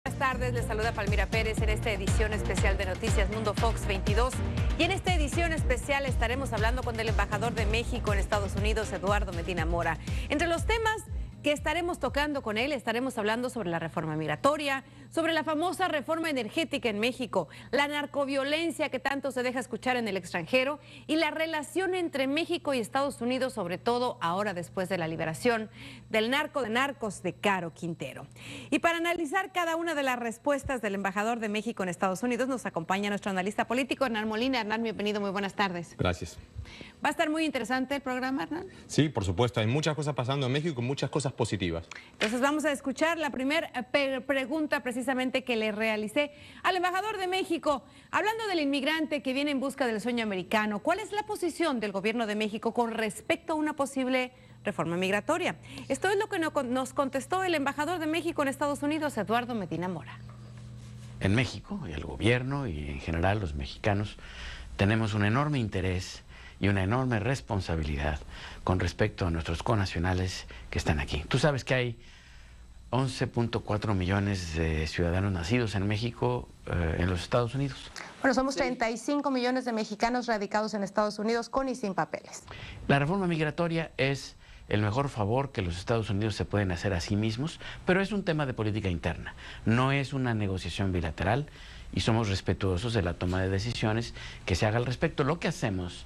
Buenas tardes, les saluda Palmira Pérez en esta edición especial de Noticias Mundo Fox 22. Y en esta edición especial estaremos hablando con el embajador de México en Estados Unidos, Eduardo Medina Mora. Entre los temas que estaremos tocando con él, estaremos hablando sobre la reforma migratoria, sobre la famosa reforma energética en México, la narcoviolencia que tanto se deja escuchar en el extranjero y la relación entre México y Estados Unidos, sobre todo ahora después de la liberación del narco de narcos de Caro Quintero. Y para analizar cada una de las respuestas del embajador de México en Estados Unidos, nos acompaña nuestro analista político, Hernán Molina. Hernán, bienvenido, muy buenas tardes. Gracias. ¿Va a estar muy interesante el programa, Hernán? Sí, por supuesto, hay muchas cosas pasando en México, muchas cosas positivas. Entonces vamos a escuchar la primera pregunta precisamente que le realicé al embajador de México. Hablando del inmigrante que viene en busca del sueño americano, ¿cuál es la posición del gobierno de México con respecto a una posible reforma migratoria? Esto es lo que nos contestó el embajador de México en Estados Unidos, Eduardo Medina Mora. En México, y el gobierno y en general los mexicanos, tenemos un enorme interés y una enorme responsabilidad con respecto a nuestros connacionales que están aquí. Tú sabes que hay 11.4 millones de ciudadanos nacidos en México, en los Estados Unidos. Bueno, somos 35 millones de mexicanos radicados en Estados Unidos con y sin papeles. La reforma migratoria es el mejor favor que los Estados Unidos se pueden hacer a sí mismos, pero es un tema de política interna, no es una negociación bilateral y somos respetuosos de la toma de decisiones que se haga al respecto. Lo que hacemos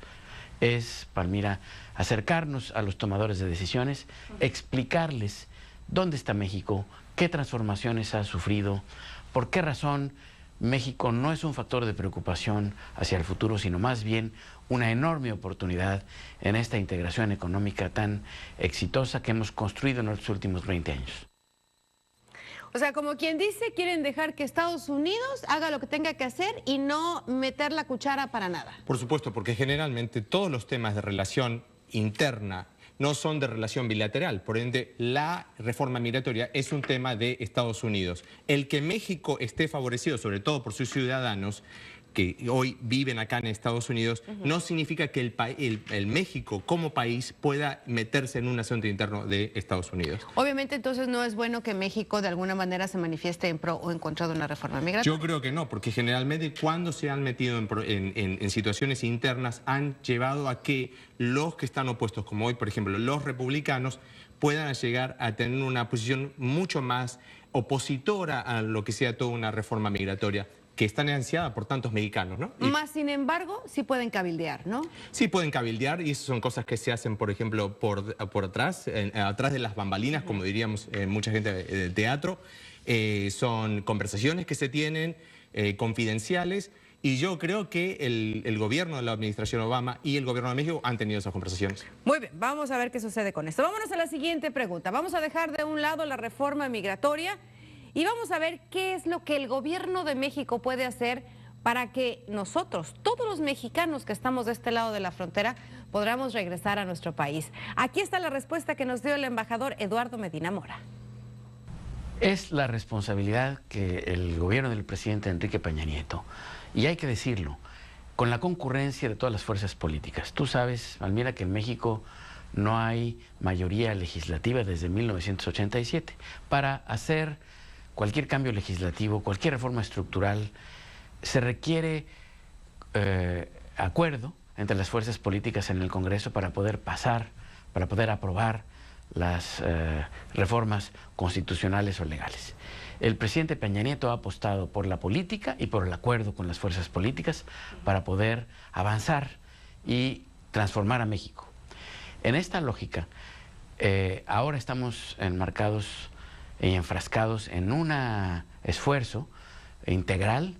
es, Palmira, acercarnos a los tomadores de decisiones, explicarles dónde está México, qué transformaciones ha sufrido, por qué razón México no es un factor de preocupación hacia el futuro, sino más bien una enorme oportunidad en esta integración económica tan exitosa que hemos construido en los últimos 20 años. O sea, como quien dice, quieren dejar que Estados Unidos haga lo que tenga que hacer y no meter la cuchara para nada. Por supuesto, porque generalmente todos los temas de relación interna no son de relación bilateral. Por ende, la reforma migratoria es un tema de Estados Unidos. El que México esté favorecido, sobre todo por sus ciudadanos, que hoy viven acá en Estados Unidos, no significa que el México como país pueda meterse en un asunto interno de Estados Unidos. Obviamente, entonces, no es bueno que México de alguna manera se manifieste en pro o en contra de una reforma migratoria. Yo creo que no, porque generalmente cuando se han metido en situaciones internas han llevado a que los que están opuestos, como hoy, por ejemplo, los republicanos, puedan llegar a tener una posición mucho más opositora a lo que sea toda una reforma migratoria, que está ansiada por tantos mexicanos, ¿no? Más sin embargo, sí pueden cabildear, ¿no? Sí pueden cabildear y esas son cosas que se hacen, por ejemplo, por atrás, atrás de las bambalinas, como diríamos mucha gente del teatro. Son conversaciones que se tienen, confidenciales, y yo creo que el gobierno de la administración Obama y el gobierno de México han tenido esas conversaciones. Muy bien, vamos a ver qué sucede con esto. Vámonos a la siguiente pregunta. Vamos a dejar de un lado la reforma migratoria y vamos a ver qué es lo que el gobierno de México puede hacer para que nosotros, todos los mexicanos que estamos de este lado de la frontera, podamos regresar a nuestro país. Aquí está la respuesta que nos dio el embajador Eduardo Medina Mora. Es la responsabilidad que el gobierno del presidente Enrique Peña Nieto, y hay que decirlo, con la concurrencia de todas las fuerzas políticas. Tú sabes, Palmira, que en México no hay mayoría legislativa desde 1987. Para hacer cualquier cambio legislativo, cualquier reforma estructural, se requiere acuerdo entre las fuerzas políticas en el Congreso para poder pasar, para poder aprobar las reformas constitucionales o legales. El presidente Peña Nieto ha apostado por la política y por el acuerdo con las fuerzas políticas para poder avanzar y transformar a México. En esta lógica, ahora estamos enmarcados y enfrascados en un esfuerzo integral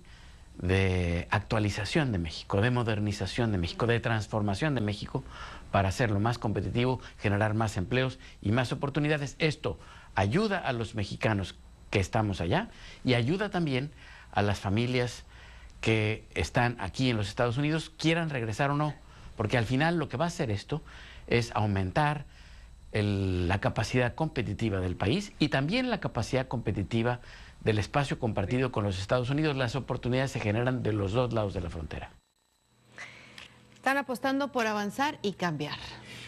de actualización de México, de modernización de México, de transformación de México para hacerlo más competitivo, generar más empleos y más oportunidades. Esto ayuda a los mexicanos que estamos allá y ayuda también a las familias que están aquí en los Estados Unidos, quieran regresar o no, porque al final lo que va a hacer esto es aumentar la capacidad competitiva del país y también la capacidad competitiva del espacio compartido con los Estados Unidos. Las oportunidades se generan de los dos lados de la frontera. Están apostando por avanzar y cambiar.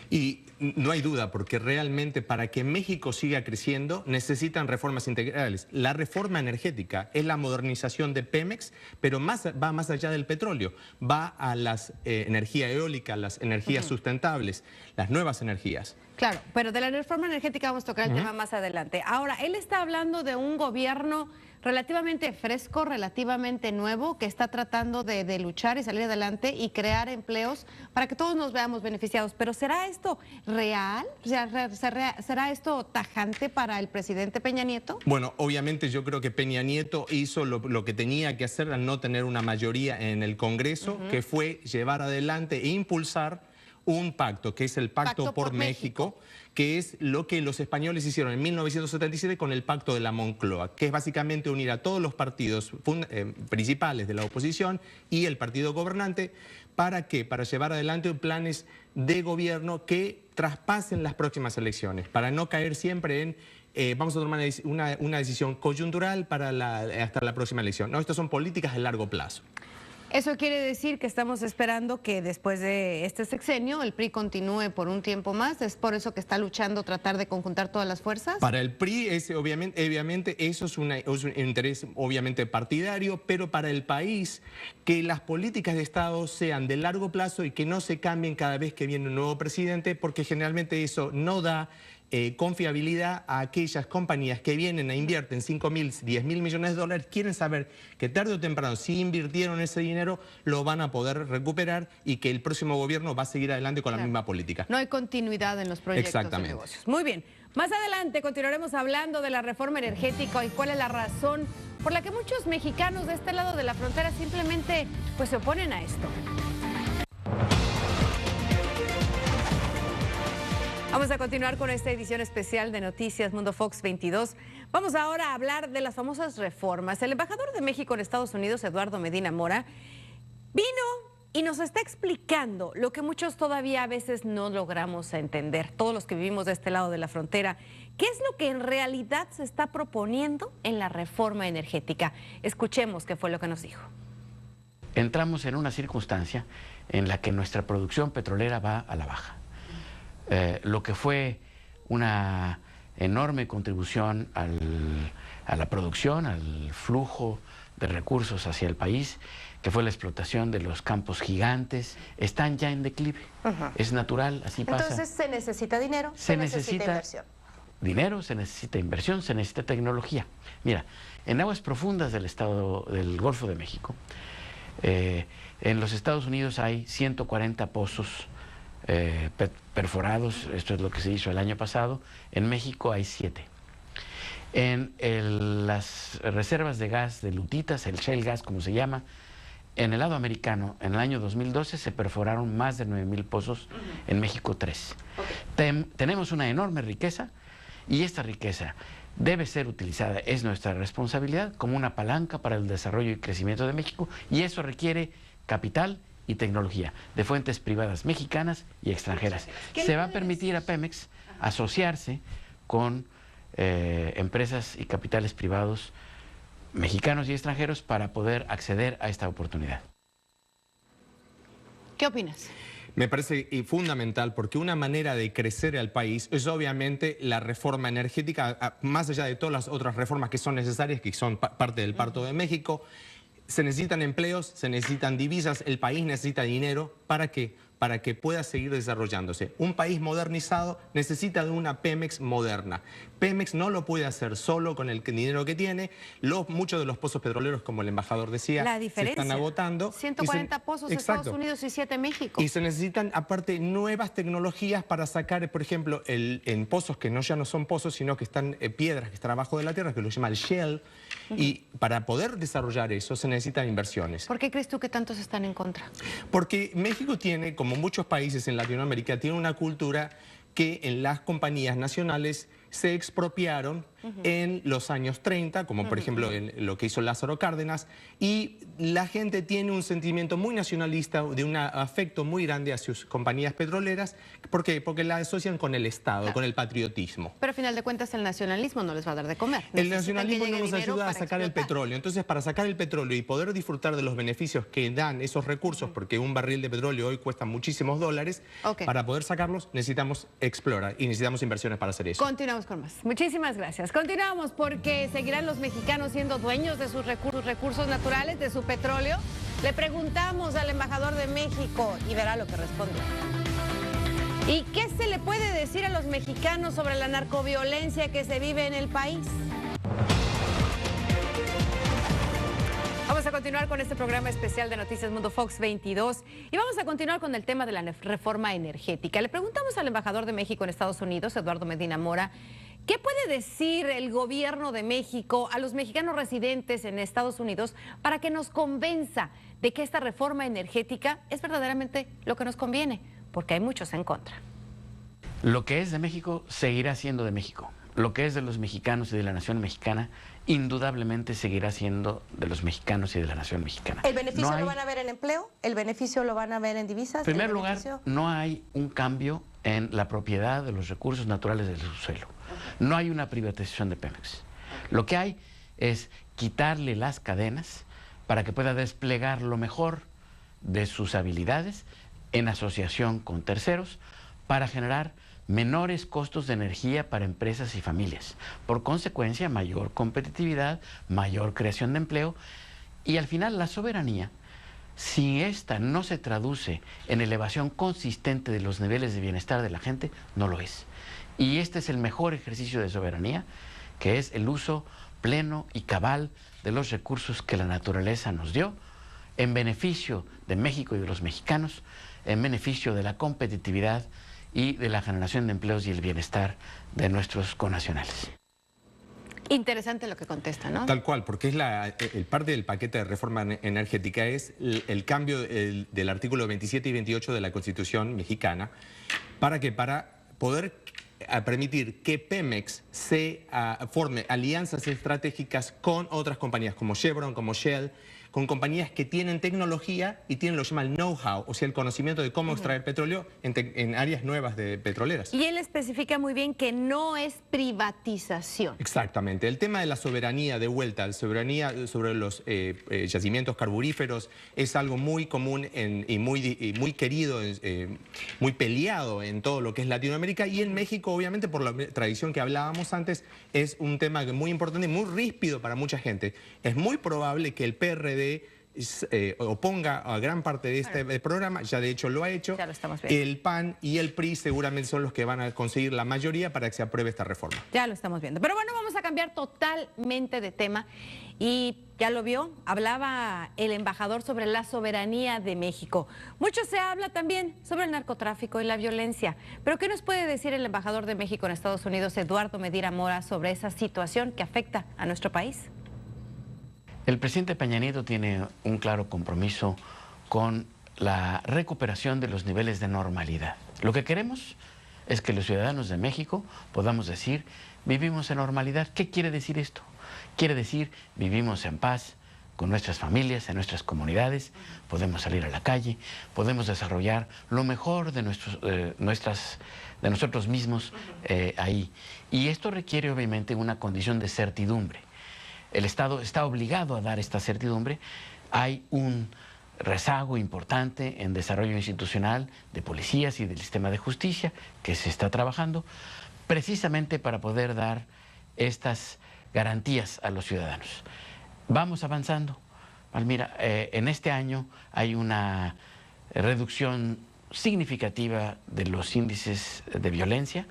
Y no hay duda, porque realmente para que México siga creciendo necesitan reformas integrales. La reforma energética es la modernización de Pemex, pero va más allá del petróleo. Va a las energía eólica, las energías sustentables, las nuevas energías. Claro, pero de la reforma energética vamos a tocar el tema más adelante. Ahora, él está hablando de un gobierno relativamente fresco, relativamente nuevo, que está tratando de luchar y salir adelante y crear empleos para que todos nos veamos beneficiados. Pero ¿será esto real? O sea, ¿será esto tajante para el presidente Peña Nieto? Bueno, obviamente yo creo que Peña Nieto hizo lo que tenía que hacer al no tener una mayoría en el Congreso, que fue llevar adelante e impulsar un pacto, que es el Pacto por México, que es lo que los españoles hicieron en 1977 con el Pacto de la Moncloa, que es básicamente unir a todos los partidos principales de la oposición y el partido gobernante. ¿Para qué? Para llevar adelante planes de gobierno que traspasen las próximas elecciones, para no caer siempre en vamos a tomar una decisión coyuntural hasta la próxima elección. No, estas son políticas de largo plazo. Eso quiere decir que estamos esperando que después de este sexenio el PRI continúe por un tiempo más. ¿Es por eso que está luchando tratar de conjuntar todas las fuerzas? Para el PRI, obviamente eso es un interés obviamente partidario, pero para el país, que las políticas de Estado sean de largo plazo y que no se cambien cada vez que viene un nuevo presidente, porque generalmente eso no da confiabilidad a aquellas compañías que vienen a invierten 5.000, 10.000 millones de dólares, quieren saber que tarde o temprano, si invirtieron ese dinero, lo van a poder recuperar y que el próximo gobierno va a seguir adelante con la misma política. No hay continuidad en los proyectos de negocios. Muy bien. Más adelante continuaremos hablando de la reforma energética y cuál es la razón por la que muchos mexicanos de este lado de la frontera simplemente se oponen a esto. Vamos a continuar con esta edición especial de Noticias Mundo Fox 22. Vamos ahora a hablar de las famosas reformas. El embajador de México en Estados Unidos, Eduardo Medina Mora, vino y nos está explicando lo que muchos todavía a veces no logramos entender, todos los que vivimos de este lado de la frontera. ¿Qué es lo que en realidad se está proponiendo en la reforma energética? Escuchemos qué fue lo que nos dijo. Entramos en una circunstancia en la que nuestra producción petrolera va a la baja. Lo que fue una enorme contribución a la producción, al flujo de recursos hacia el país, que fue la explotación de los campos gigantes, están ya en declive. Es natural, así pasa. Entonces se necesita dinero, se necesita inversión. Dinero, se necesita inversión, se necesita tecnología. Mira, en aguas profundas del estado del Golfo de México, en los Estados Unidos hay 140 pozos perforados, esto es lo que se hizo el año pasado. En México hay 7. En las reservas de gas de lutitas, el shale gas como se llama, en el lado americano, en el año 2012 se perforaron más de 9,000 pozos, en México 3. Tenemos una enorme riqueza y esta riqueza debe ser utilizada, es nuestra responsabilidad, como una palanca para el desarrollo y crecimiento de México, y eso requiere capital y tecnología de fuentes privadas mexicanas y extranjeras. Se va a permitir a Pemex asociarse con empresas y capitales privados mexicanos y extranjeros para poder acceder a esta oportunidad. ¿Qué opinas? Me parece fundamental, porque una manera de crecer al país es obviamente la reforma energética, más allá de todas las otras reformas que son necesarias, que son parte del Pacto de México. Se necesitan empleos, se necesitan divisas, el país necesita dinero. ¿Para qué? Para que pueda seguir desarrollándose. Un país modernizado necesita de una Pemex moderna. Pemex no lo puede hacer solo con el dinero que tiene. Muchos de los pozos petroleros, como el embajador decía, se están agotando. 140 pozos en Estados Unidos y 7 en México. Y se necesitan, aparte, nuevas tecnologías para sacar, por ejemplo, en pozos que ya no son pozos, sino que están piedras que están abajo de la tierra, que lo llama el shale. Y para poder desarrollar eso se necesitan inversiones. ¿Por qué crees tú que tantos están en contra? Porque México tiene, como muchos países en Latinoamérica, tiene una cultura que en las compañías nacionales se expropiaron en los años 30, como por ejemplo lo que hizo Lázaro Cárdenas, y la gente tiene un sentimiento muy nacionalista, de un afecto muy grande hacia sus compañías petroleras. ¿Por qué? Porque la asocian con el Estado, con el patriotismo. Pero al final de cuentas el nacionalismo no les va a dar de comer. El nacionalismo no nos ayuda a sacar el petróleo. Entonces, para sacar el petróleo y poder disfrutar de los beneficios que dan esos recursos, porque un barril de petróleo hoy cuesta muchísimos dólares, para poder sacarlos necesitamos explorar y necesitamos inversiones para hacer eso. Continuamos con más. Muchísimas gracias. Continuamos porque seguirán los mexicanos siendo dueños de sus recursos naturales, de su petróleo. Le preguntamos al embajador de México y verá lo que responde. ¿Y qué se le puede decir a los mexicanos sobre la narcoviolencia que se vive en el país? Vamos a continuar con este programa especial de Noticias Mundo Fox 22 y vamos a continuar con el tema de la reforma energética. Le preguntamos al embajador de México en Estados Unidos, Eduardo Medina Mora, ¿qué puede decir el gobierno de México a los mexicanos residentes en Estados Unidos para que nos convenza de que esta reforma energética es verdaderamente lo que nos conviene? Porque hay muchos en contra. Lo que es de México seguirá siendo de México. Lo que es de los mexicanos y de la nación mexicana, indudablemente seguirá siendo de los mexicanos y de la nación mexicana. ¿El beneficio lo van a ver en empleo? ¿El beneficio lo van a ver en divisas? En primer lugar, no hay un cambio en la propiedad de los recursos naturales del subsuelo. No hay una privatización de Pemex. Lo que hay es quitarle las cadenas para que pueda desplegar lo mejor de sus habilidades en asociación con terceros para generar menores costos de energía para empresas y familias. Por consecuencia, mayor competitividad, mayor creación de empleo y al final la soberanía, si esta no se traduce en elevación consistente de los niveles de bienestar de la gente, no lo es. Y este es el mejor ejercicio de soberanía, que es el uso pleno y cabal de los recursos que la naturaleza nos dio en beneficio de México y de los mexicanos, en beneficio de la competitividad y de la generación de empleos y el bienestar de nuestros connacionales. Interesante lo que contesta, ¿no? Tal cual, porque es el parte del paquete de reforma energética es el cambio del artículo 27 y 28 de la Constitución mexicana. ¿Para qué? Para poder permitir que Pemex forme alianzas estratégicas con otras compañías como Chevron, como Shell, con compañías que tienen tecnología y tienen lo que se llama el know-how, o sea, el conocimiento de cómo extraer petróleo en áreas nuevas de petroleras. Y él especifica muy bien que no es privatización. Exactamente. El tema de la soberanía, de vuelta, la soberanía sobre los yacimientos carburíferos es algo muy común y muy querido, muy peleado en todo lo que es Latinoamérica, y en México, obviamente, por la tradición que hablábamos antes, es un tema muy importante y muy ríspido para mucha gente. Es muy probable que el PRD oponga a gran parte de este programa, ya de hecho lo ha hecho. Ya lo estamos viendo. El PAN y el PRI seguramente son los que van a conseguir la mayoría para que se apruebe esta reforma. Ya lo estamos viendo. Pero bueno, vamos a cambiar totalmente de tema. Y ya lo vio, hablaba el embajador sobre la soberanía de México. Mucho se habla también sobre el narcotráfico y la violencia. Pero ¿qué nos puede decir el embajador de México en Estados Unidos, Eduardo Medina Mora, sobre esa situación que afecta a nuestro país? El presidente Peña Nieto tiene un claro compromiso con la recuperación de los niveles de normalidad. Lo que queremos es que los ciudadanos de México podamos decir, vivimos en normalidad. ¿Qué quiere decir esto? Quiere decir, vivimos en paz con nuestras familias, en nuestras comunidades, podemos salir a la calle, podemos desarrollar lo mejor de nosotros mismos ahí. Y esto requiere obviamente una condición de certidumbre. El Estado está obligado a dar esta certidumbre. Hay un rezago importante en desarrollo institucional de policías y del sistema de justicia que se está trabajando precisamente para poder dar estas garantías a los ciudadanos. Vamos avanzando. Mira, en este año hay una reducción significativa de los índices de violencia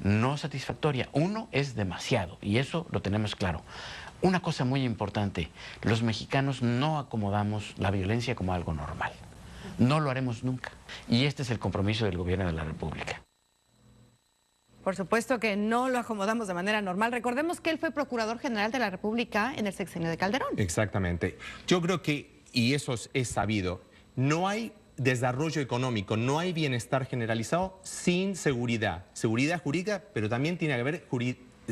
no satisfactoria. Uno es demasiado y eso lo tenemos claro. Una cosa muy importante, los mexicanos no acomodamos la violencia como algo normal. No lo haremos nunca. Y este es el compromiso del gobierno de la República. Por supuesto que no lo acomodamos de manera normal. Recordemos que él fue Procurador General de la República en el sexenio de Calderón. Exactamente. Yo creo que, y eso es sabido, no hay desarrollo económico, no hay bienestar generalizado sin seguridad. Seguridad jurídica, pero también tiene que haber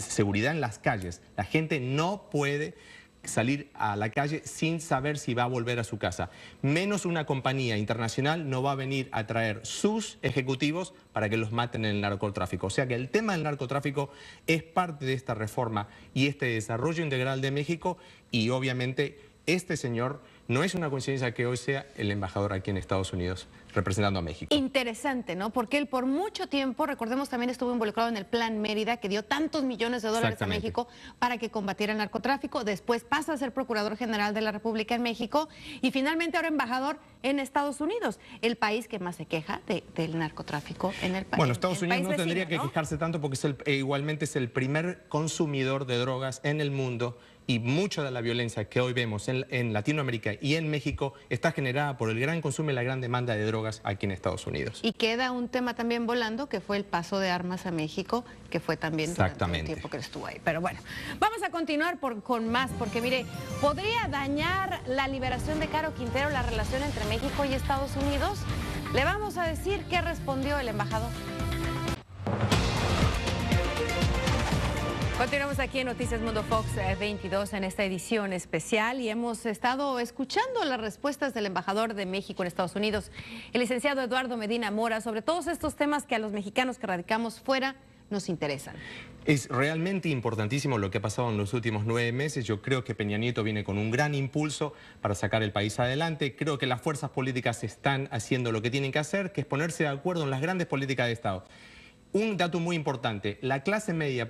seguridad en las calles. La gente no puede salir a la calle sin saber si va a volver a su casa. Menos una compañía internacional no va a venir a traer sus ejecutivos para que los maten en el narcotráfico. O sea que el tema del narcotráfico es parte de esta reforma y este desarrollo integral de México, y obviamente este señor no es una coincidencia que hoy sea el embajador aquí en Estados Unidos representando a México. Interesante, ¿no? Porque él por mucho tiempo, recordemos, también estuvo involucrado en el Plan Mérida, que dio tantos millones de dólares a México para que combatiera el narcotráfico. Después pasa a ser Procurador General de la República en México y finalmente ahora embajador en Estados Unidos, el país que más se queja del narcotráfico en el país. Bueno, Estados Unidos no vecino, tendría que quejarse tanto porque igualmente es el primer consumidor de drogas en el mundo, y mucha de la violencia que hoy vemos en Latinoamérica y en México está generada por el gran consumo y la gran demanda de drogas aquí en Estados Unidos. Y queda un tema también volando, que fue el paso de armas a México, que fue también durante el tiempo que estuvo ahí. Pero bueno, vamos a continuar con más, porque mire, ¿podría dañar la liberación de Caro Quintero la relación entre México y Estados Unidos? Le vamos a decir qué respondió el embajador. Continuamos aquí en Noticias Mundo Fox 22 en esta edición especial y hemos estado escuchando las respuestas del embajador de México en Estados Unidos, el licenciado Eduardo Medina Mora, sobre todos estos temas que a los mexicanos que radicamos fuera nos interesan. Es realmente importantísimo lo que ha pasado en los últimos 9 meses. Yo creo que Peña Nieto viene con un gran impulso para sacar el país adelante. Creo que las fuerzas políticas están haciendo lo que tienen que hacer, que es ponerse de acuerdo en las grandes políticas de Estado. Un dato muy importante, la clase media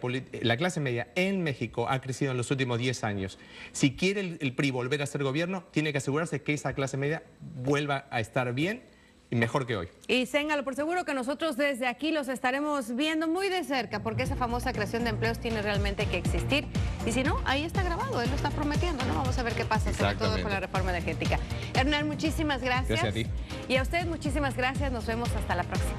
en México ha crecido en los últimos 10 años. Si quiere el PRI volver a ser gobierno, tiene que asegurarse que esa clase media vuelva a estar bien y mejor que hoy. Y téngalo por seguro que nosotros desde aquí los estaremos viendo muy de cerca, porque esa famosa creación de empleos tiene realmente que existir. Y si no, ahí está grabado, él lo está prometiendo, ¿no? Vamos a ver qué pasa, sobre todo con la reforma energética. Hernán, muchísimas gracias. Gracias a ti. Y a ustedes muchísimas gracias, nos vemos hasta la próxima.